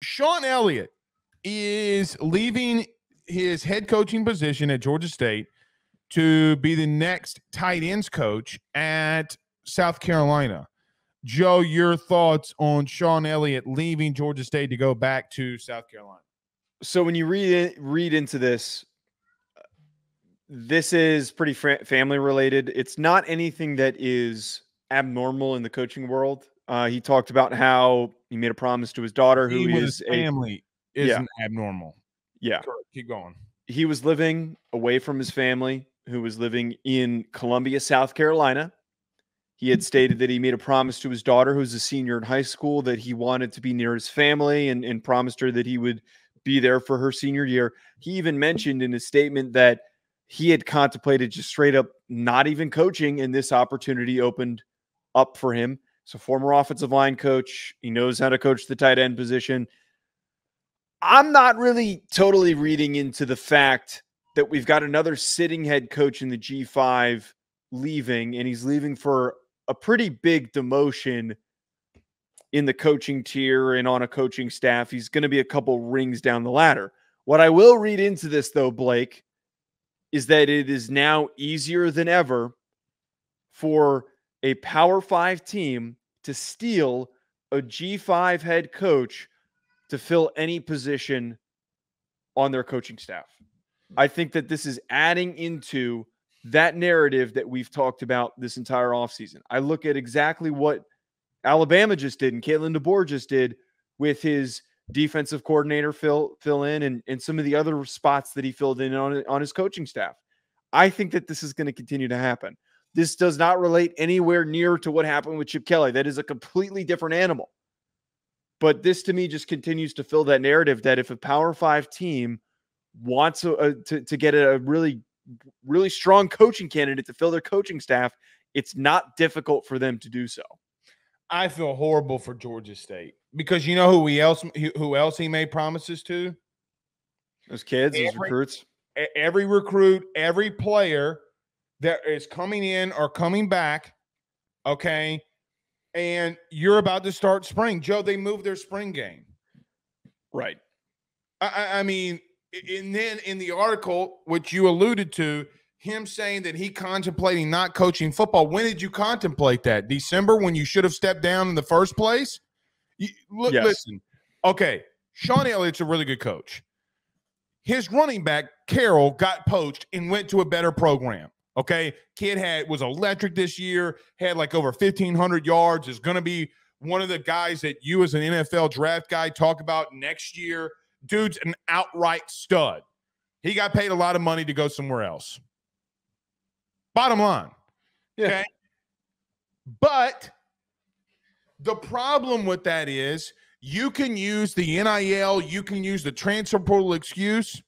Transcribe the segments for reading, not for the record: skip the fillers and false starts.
Shawn Elliot is leaving his head coaching position at Georgia State to be the next tight ends coach at South Carolina. Joe, your thoughts on Shawn Elliott leaving Georgia State to go back to South Carolina? So when you read into this, this is pretty family related. It's not anything that is abnormal in the coaching world. He talked about how he made a promise to his daughter, who is family isn't abnormal. Yeah. Keep going. He was living away from his family, who was living in Columbia, South Carolina. He had stated that he made a promise to his daughter, who's a senior in high school, that he wanted to be near his family and promised her that he would be there for her senior year. He even mentioned in his statement that he had contemplated just straight up not even coaching, and this opportunity opened up for him. So former offensive line coach, he knows how to coach the tight end position. I'm not really totally reading into the fact that we've got another sitting head coach in the G5 leaving, and he's leaving for a pretty big demotion in the coaching tier and on a coaching staff. He's going to be a couple rings down the ladder. What I will read into this, though, Blake, is that it is now easier than ever for a Power 5 team to steal a G5 head coach to fill any position on their coaching staff. I think that this is adding into that narrative that we've talked about this entire offseason. I look at exactly what Alabama just did and Kalen DeBoer just did with his defensive coordinator fill in and some of the other spots that he filled in on his coaching staff. I think that this is going to continue to happen. This does not relate anywhere near to what happened with Chip Kelly. That is a completely different animal. But this, to me, just continues to fill that narrative that if a Power 5 team wants to get a really, really strong coaching candidate to fill their coaching staff, it's not difficult for them to do so. I feel horrible for Georgia State because you know who else he made promises to? Those kids, those recruits. Every recruit, every player that is coming in or coming back, okay? And you're about to start spring. Joe, they moved their spring game. Right. I mean, and then in the article, which you alluded to, him saying that he contemplating not coaching football. When did you contemplate that? December, when you should have stepped down in the first place? Yes. Listen, okay, Shawn Elliott's a really good coach. His running back, Carroll, got poached and went to a better program. Okay, kid was electric this year, had like over 1,500 yards, is going to be one of the guys that you as an NFL draft guy talk about next year. Dude's an outright stud. He got paid a lot of money to go somewhere else. Bottom line. Okay. Yeah. But the problem with that is you can use the NIL, you can use the transfer portal excuse.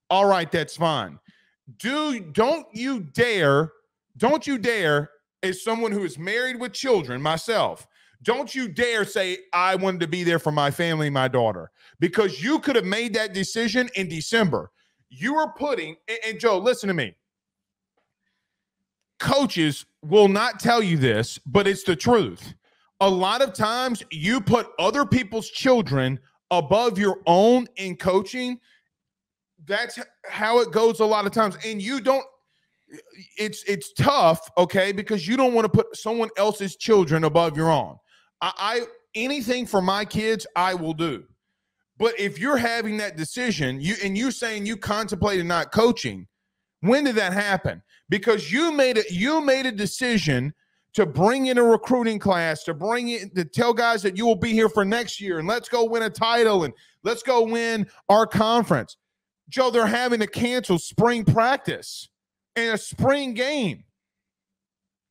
All right, that's fine. Don't you dare, as someone who is married with children, myself, don't you dare say I wanted to be there for my family, my daughter, because you could have made that decision in December. You are putting, and Joe, listen to me. Coaches will not tell you this, but it's the truth. A lot of times you put other people's children above your own in coaching. That's how it goes a lot of times. And you don't, it's tough, okay, because you don't want to put someone else's children above your own. Anything for my kids, I will do. But if you're having that decision, you're saying you contemplated not coaching, when did that happen? Because you made a decision to bring in a recruiting class, to tell guys that you will be here for next year and let's go win a title and let's go win our conference. Joe, they're having to cancel spring practice and a spring game.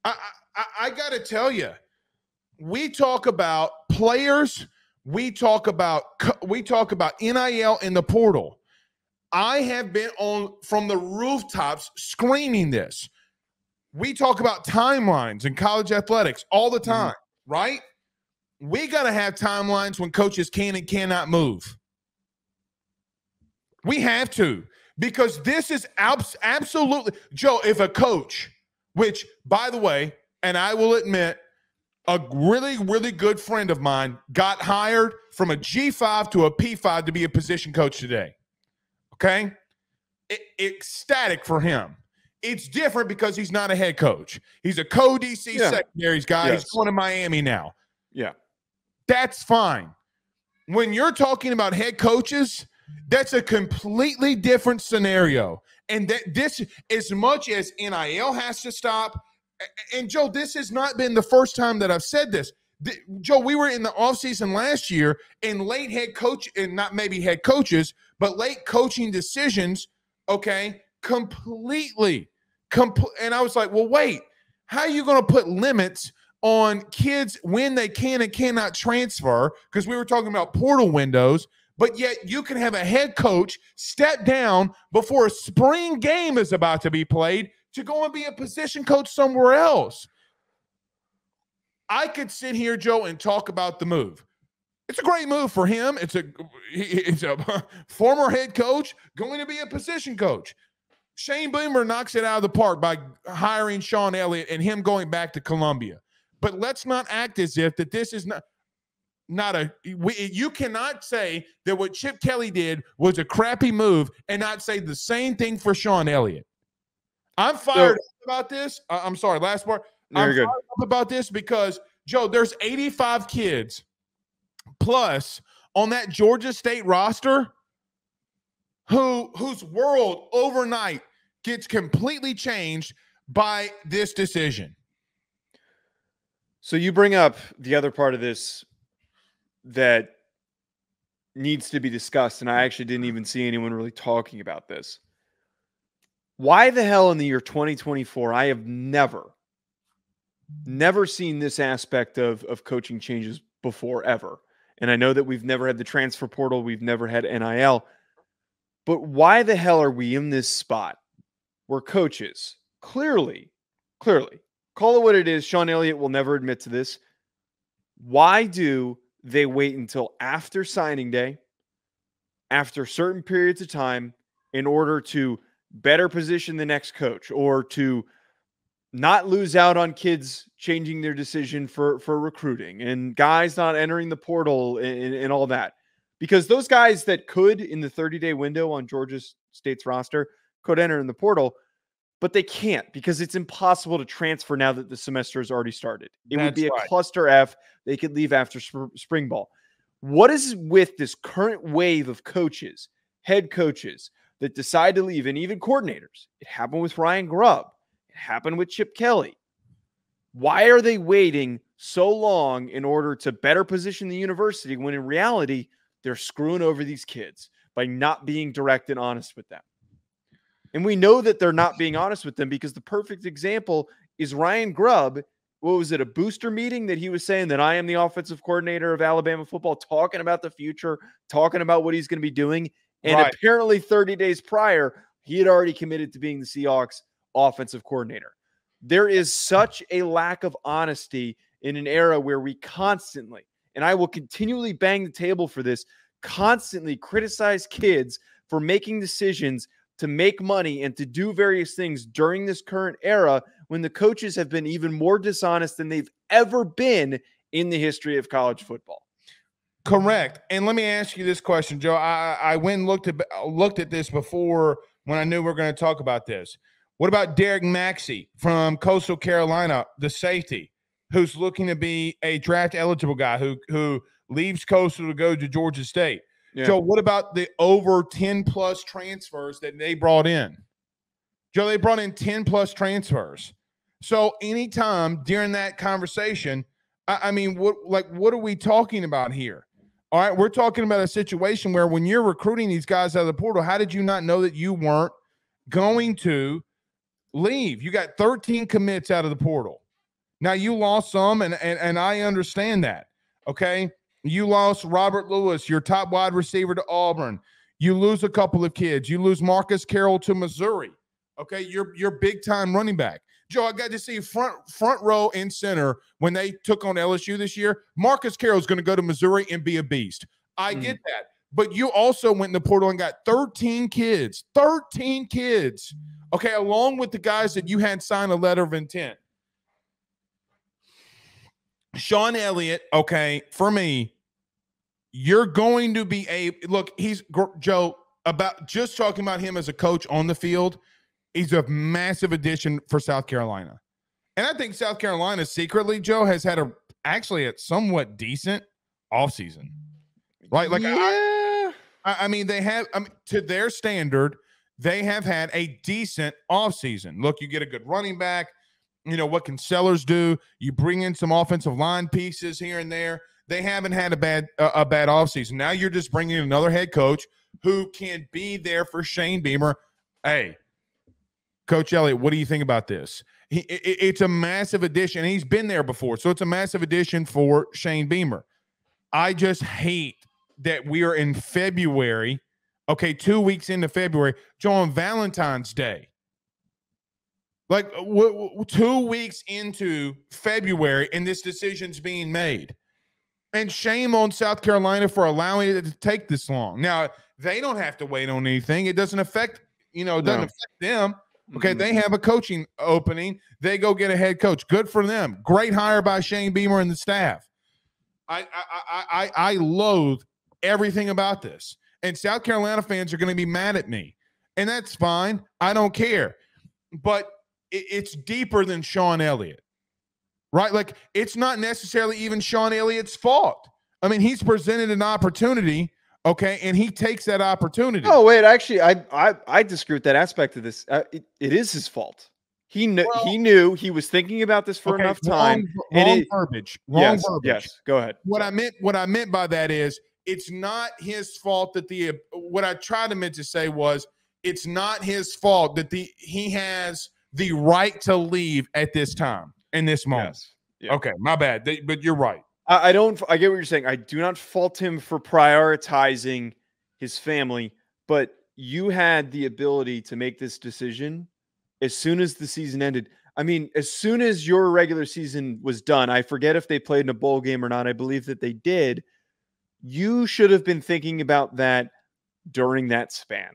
I got to tell you, we talk about players, we talk about NIL in the portal. I have been from the rooftops screaming this. We talk about timelines in college athletics all the time, right? We got to have timelines when coaches can and cannot move. We have to, because this is absolutely, Joe, if a coach, which, by the way, and I will admit, a really, really good friend of mine got hired from a G5 to a P5 to be a position coach today. Okay? Ecstatic for him. It's different because he's not a head coach. He's a co-DC secondaries guy. Yes. He's going to Miami now. Yeah. That's fine. When you're talking about head coaches, that's a completely different scenario. And that this, as much as NIL has to stop, and Joe, this has not been the first time that I've said this. Joe, we were in the offseason last year, and late head coach, and not maybe head coaches, but late coaching decisions, okay, completely. And I was like, well, wait, how are you going to put limits on kids when they can and cannot transfer? Because we were talking about portal windows, but yet you can have a head coach step down before a spring game is about to be played to go and be a position coach somewhere else. I could sit here, Joe, and talk about the move. It's a great move for him. It's a former head coach going to be a position coach. Shane Beamer knocks it out of the park by hiring Shawn Elliot and him going back to Columbia. But let's not act as if that this is you cannot say that what Chip Kelly did was a crappy move and not say the same thing for Shawn Elliot. I'm fired up about this. I'm sorry, last part. I'm fired up about this because, Joe, there's 85 kids plus on that Georgia State roster whose world overnight gets completely changed by this decision. So you bring up the other part of this that needs to be discussed, and I actually didn't even see anyone really talking about this. Why the hell in the year 2024, I have never seen this aspect of coaching changes before, ever. And I know that we've never had the transfer portal. We've never had NIL. But why the hell are we in this spot where coaches clearly, call it what it is. Shawn Elliott will never admit to this. Why do they wait until after signing day, after certain periods of time, in order to better position the next coach or to not lose out on kids changing their decision for recruiting and guys not entering the portal and all that? Because those guys that could, in the 30-day window on Georgia State's roster, could enter in the portal, but they can't because it's impossible to transfer now that the semester has already started. It would be a cluster F. They could leave after spring ball. What is with this current wave of coaches, head coaches, that decide to leave, and even coordinators? It happened with Ryan Grubb. It happened with Chip Kelly. Why are they waiting so long in order to better position the university when in reality they're screwing over these kids by not being direct and honest with them? And we know that they're not being honest with them because the perfect example is Ryan Grubb. What was it, a booster meeting that he was saying that I am the offensive coordinator of Alabama football, talking about the future, talking about what he's going to be doing. And apparently 30 days prior, he had already committed to being the Seahawks offensive coordinator. There is such a lack of honesty in an era where we constantly, and I will continually bang the table for this, constantly criticize kids for making decisions to make money and to do various things during this current era when the coaches have been even more dishonest than they've ever been in the history of college football. Correct. And let me ask you this question, Joe. I went and looked at this before when I knew we were going to talk about this. What about Derek Maxey from Coastal Carolina, the safety, who's looking to be a draft eligible guy who leaves Coastal to go to Georgia State? Yeah. Joe, what about the over 10-plus transfers that they brought in? Joe, they brought in 10-plus transfers. So anytime during that conversation, I mean, what are we talking about here? All right, we're talking about a situation where when you're recruiting these guys out of the portal, how did you not know that you weren't going to leave? You got 13 commits out of the portal. Now, you lost some, and I understand that, okay? You lost Robert Lewis, your top wide receiver, to Auburn. You lose a couple of kids. You lose Marcus Carroll to Missouri, okay? You're big-time running back. Joe, I got to see front row and center when they took on LSU this year. Marcus Carroll is going to go to Missouri and be a beast. I get that. But you also went in the portal and got 13 kids, okay, along with the guys that you had signed a letter of intent. Shawn Elliott, okay, for me, you're going to be look, Joe, about just talking about him as a coach on the field, he's a massive addition for South Carolina. And I think South Carolina secretly, Joe, has had actually a somewhat decent offseason. Right? Like, yeah. I mean, they have, to their standard, they have had a decent offseason. Look, you get a good running back. You know, what can Sellers do? You bring in some offensive line pieces here and there. They haven't had a bad offseason. Now you're just bringing in another head coach who can be there for Shane Beamer. Hey, Coach Elliott, what do you think about this? It's a massive addition. He's been there before, so it's a massive addition for Shane Beamer. I just hate that we are in February, 2 weeks into February, Joe, on Valentine's Day. Like 2 weeks into February, and this decision's being made. And shame on South Carolina for allowing it to take this long. Now, they don't have to wait on anything. It doesn't affect, affect them. Okay, They have a coaching opening. They go get a head coach. Good for them. Great hire by Shane Beamer and the staff. I loathe everything about this. And South Carolina fans are going to be mad at me. And that's fine. I don't care. But it's deeper than Shawn Elliot, right? Like, it's not necessarily even Shawn Elliott's fault. I mean, he's presented an opportunity, and he takes that opportunity. Oh, wait, actually, I disagree with that aspect of this. It is his fault. He knew he was thinking about this for enough time. Wrong verbiage. Wrong verbiage. Yes, go ahead. What I meant by that is, it's not his fault that what I tried to say was, it's not his fault that he has the right to leave at this time, in this moment. Yes. Yeah. Okay, my bad. But you're right. I get what you're saying. I do not fault him for prioritizing his family, but you had the ability to make this decision as soon as the season ended. I mean, as soon as your regular season was done, I forget if they played in a bowl game or not. I believe that they did. You should have been thinking about that during that span.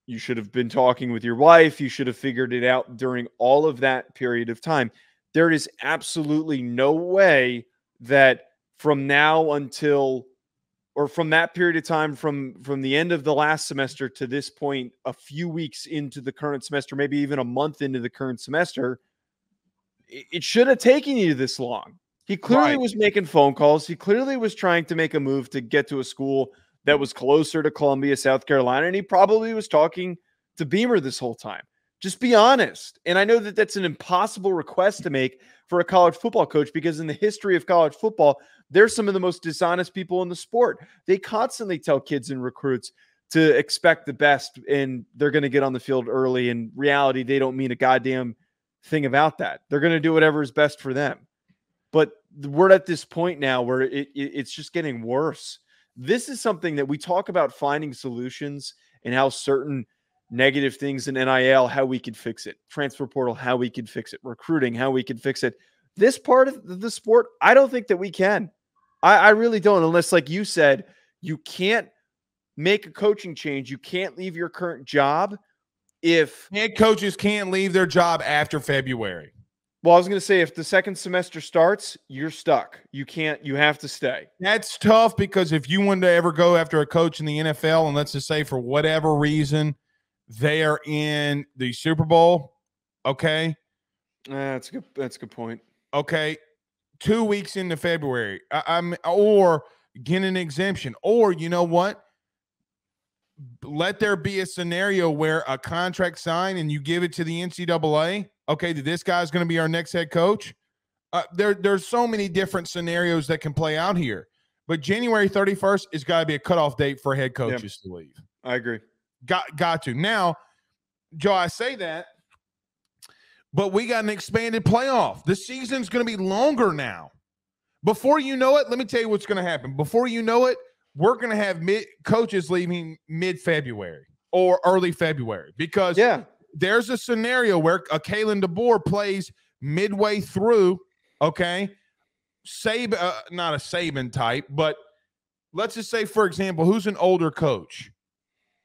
You should have been talking with your wife. You should have figured it out during all of that period of time. There is absolutely no way that from now until, or from that period of time, from the end of the last semester to this point, a few weeks into the current semester, maybe even a month into the current semester, it should have taken you this long. He clearly was making phone calls. He clearly was trying to make a move to get to a school that was closer to Columbia, South Carolina, and he probably was talking to Beamer this whole time. Just be honest. And I know that that's an impossible request to make for a college football coach, because in the history of college football, they're some of the most dishonest people in the sport. They constantly tell kids and recruits to expect the best, and they're going to get on the field early. In reality, they don't mean a goddamn thing about that. They're going to do whatever is best for them. But we're at this point now where it's just getting worse. This is something that we talk about, finding solutions and how certain negative things in NIL, how we could fix it, transfer portal, how we could fix it, recruiting, how we could fix it. This part of the sport, I don't think that we can. I really don't, unless, like you said, you can't make a coaching change. You can't leave your current job. If head coaches can't leave their job after February. Well, I was going to say, if the second semester starts, you're stuck. You have to stay. That's tough, because if you wanted to ever go after a coach in the NFL, and let's just say for whatever reason they are in the Super Bowl, okay? That's a good point. Okay, 2 weeks into February, or get an exemption, or you know what? Let there be a scenario where a contract signed and you give it to the NCAA. Okay, this guy's going to be our next head coach. There's so many different scenarios that can play out here. But January 31st is got to be a cutoff date for head coaches to leave. I agree. Got to. Now, Joe, I say that, but we got an expanded playoff. The season's going to be longer now. Before you know it, let me tell you what's going to happen. Before you know it, we're going to have coaches leaving mid-February or early February, because there's a scenario where a Kalen DeBoer plays midway through, okay? Not a Saban type, but let's just say, for example, who's an older coach?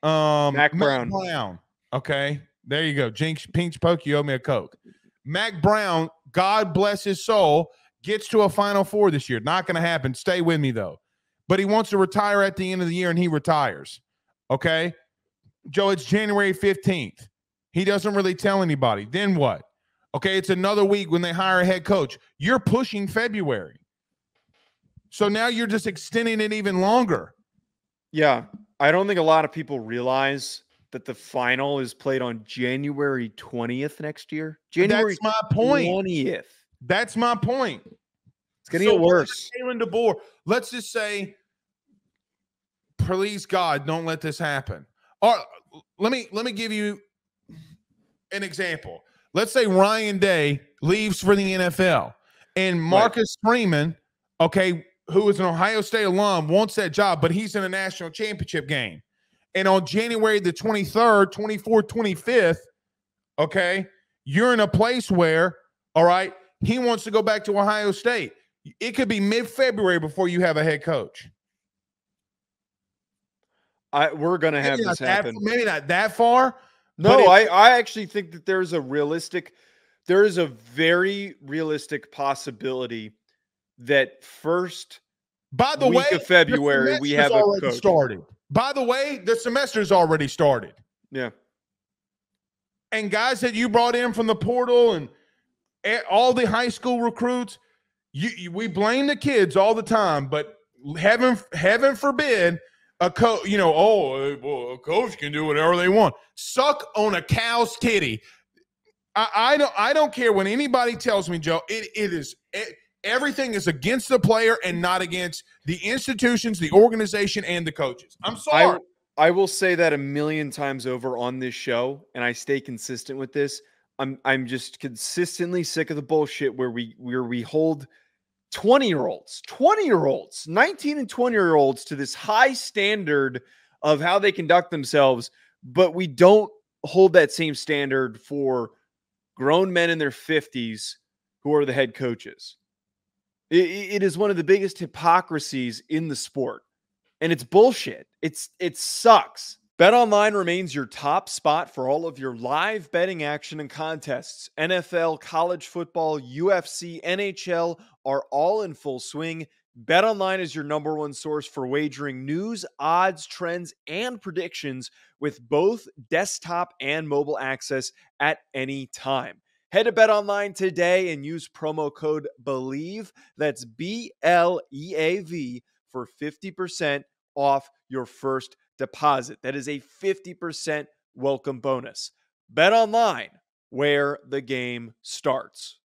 Mac Brown. Okay, there you go. Jinx, Pinch Poke, you owe me a Coke. Mac Brown, God bless his soul, gets to a Final Four this year. Not going to happen. Stay with me, though. but he wants to retire at the end of the year and he retires. Okay? Joe, it's January 15th. He doesn't really tell anybody. Then what? Okay, it's another week when they hire a head coach. You're pushing February. So now you're just extending it even longer. Yeah, I don't think a lot of people realize that the final is played on January 20th next year. January That's my point. 20th. That's my point. It's going to get worse. Kalen DeBoer, let's just say, please God, don't let this happen. Or let me give you an example. Let's say Ryan Day leaves for the NFL and Marcus Freeman, okay, who is an Ohio State alum, wants that job, but he's in a national championship game. And on January the 23rd, 24th, 25th, okay, you're in a place where, all right, he wants to go back to Ohio State. It could be mid-February before you have a head coach. We're going to have this happen. Maybe not that far. No, I actually think that there is a very realistic possibility that first week of February we have a coach. Started. By the way, the semester's already started. Yeah. And guys that you brought in from the portal and all the high school recruits, we blame the kids all the time, but heaven forbid a coach, a coach can do whatever they want. Suck on a cow's titty. I don't care when anybody tells me, Joe, everything is against the player and not against the institutions, the organization, and the coaches. I'm sorry. I will say that a million times over on this show, and I stay consistent with this. I'm just consistently sick of the bullshit where we hold 20-year-olds, 19 and 20-year-olds to this high standard of how they conduct themselves, but we don't hold that same standard for grown men in their 50s who are the head coaches. It is one of the biggest hypocrisies in the sport, and it's bullshit. It sucks. BetOnline remains your top spot for all of your live betting action and contests. NFL, college football, UFC, NHL are all in full swing. BetOnline is your number one source for wagering news, odds, trends, and predictions with both desktop and mobile access at any time. Head to BetOnline today and use promo code BELIEVE, that's BLEAV, for 50% off your first deposit. That is a 50% welcome bonus. BetOnline, where the game starts.